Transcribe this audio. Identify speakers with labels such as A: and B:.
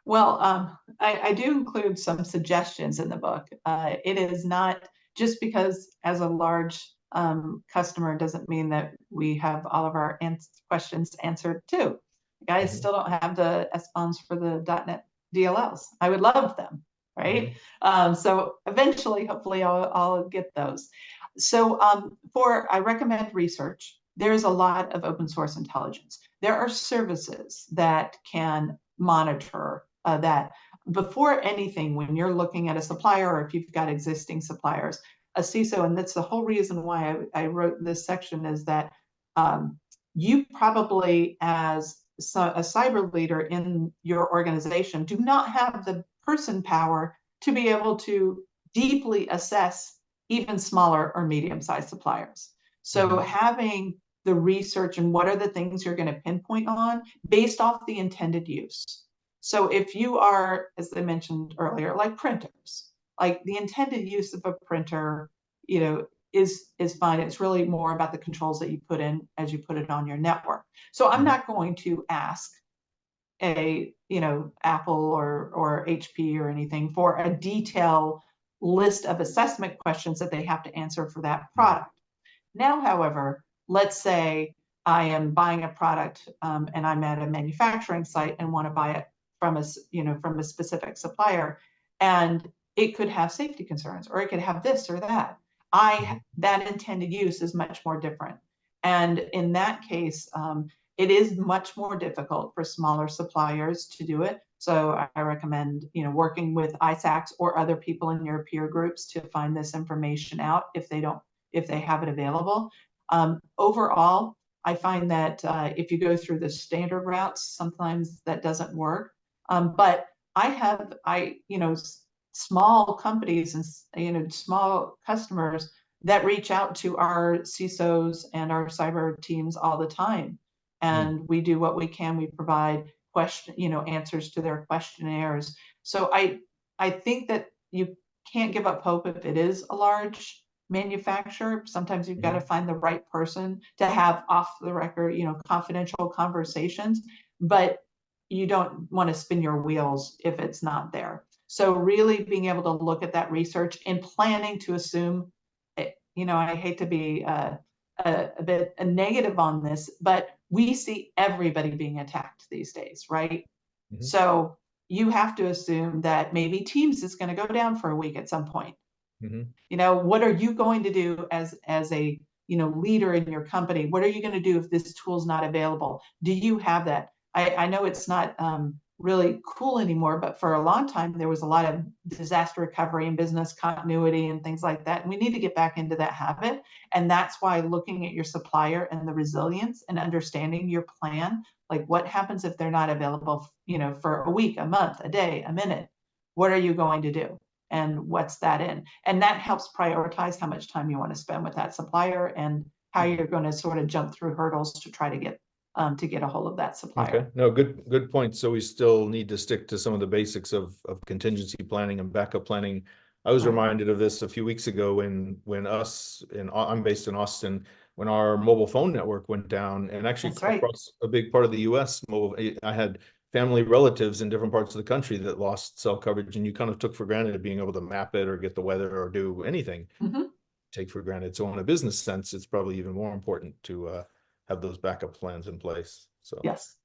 A: Well, I do include some suggestions in the book. It is not just because as a large customer doesn't mean that we have all of our questions answered too. I
B: Mhm.
A: still don't have the SBOMs for the .NET DLLs. I would love them, right?
B: Mhm.
A: So eventually, hopefully, I'll get those. So I recommend research. There's a lot of open source intelligence. There are services that can monitor that. Before anything, when you're looking at a supplier or if you've got existing suppliers, a CISO, and that's the whole reason why I wrote this section, is that you probably, as a cyber leader in your organization, do not have the person power to be able to deeply assess even smaller or medium-sized suppliers. So
B: Mhm.
A: having the research and what are the things you're going to pinpoint on based off the intended use. So if you are, as I mentioned earlier, like printers, like the intended use of a printer, is fine. It's really more about the controls that you put in as you put it on your network. So I'm
B: Mhm.
A: not going to ask Apple or HP or anything for a detailed list of assessment questions that they have to answer for that
B: Mhm.
A: product. Now, however, let's say I am buying a product and I'm at a manufacturing site and want to buy it from a specific supplier, and it could have safety concerns or it could have this or that.
B: Mhm.
A: That intended use is much more different, and in that case, it is much more difficult for smaller suppliers to do it. So I recommend working with ISACs or other people in your peer groups to find this information out if they have it available. Overall, I find that if you go through the standard routes, sometimes that doesn't work. But small companies and small customers that reach out to our CISOs and our cyber teams all the time,
B: Mhm.
A: and we do what we can. We provide answers to their questionnaires. So I think that you can't give up hope if it is a large manufacturer. Sometimes you've got to
B: Mhm.
A: find the right person to have off the record, confidential conversations, but you don't want to spin your wheels if it's not there. So really being able to look at that research and planning to assume, I hate to be a bit negative on this, but we see everybody being attacked these days, right?
B: Mhm.
A: So you have to assume that maybe Teams is going to go down for a week at some point.
B: Mhm.
A: What are you going to do as a leader in your company? What are you going to do if this tool's not available? Do you have that? I know it's not really cool anymore, but for a long time there was a lot of disaster recovery and business continuity and things like that, and we need to get back into that habit. And that's why looking at your supplier and the resilience and understanding your plan, like what happens if they're not available for a week, a month, a day, a minute, what are you going to do and what's that in? And that helps prioritize how much time you want to spend with that supplier and how you're going to sort of jump through hurdles to try to get a hold of that
B: Okay.
A: supplier.
B: No, good point. So we still need to stick to some of the basics of contingency planning and backup planning. I was
A: Right.
B: reminded of this a few weeks ago when I'm based in Austin, when our mobile phone network went down, and actually
A: That's right.
B: across a big part of the US mobile, I had family relatives in different parts of the country that lost cell coverage, and you kind of took for granted being able to map it or get the weather or do anything.
A: Mm-hmm.
B: Take for granted. So in a business sense, it's probably even more important to have those backup plans in place. So
A: Yes.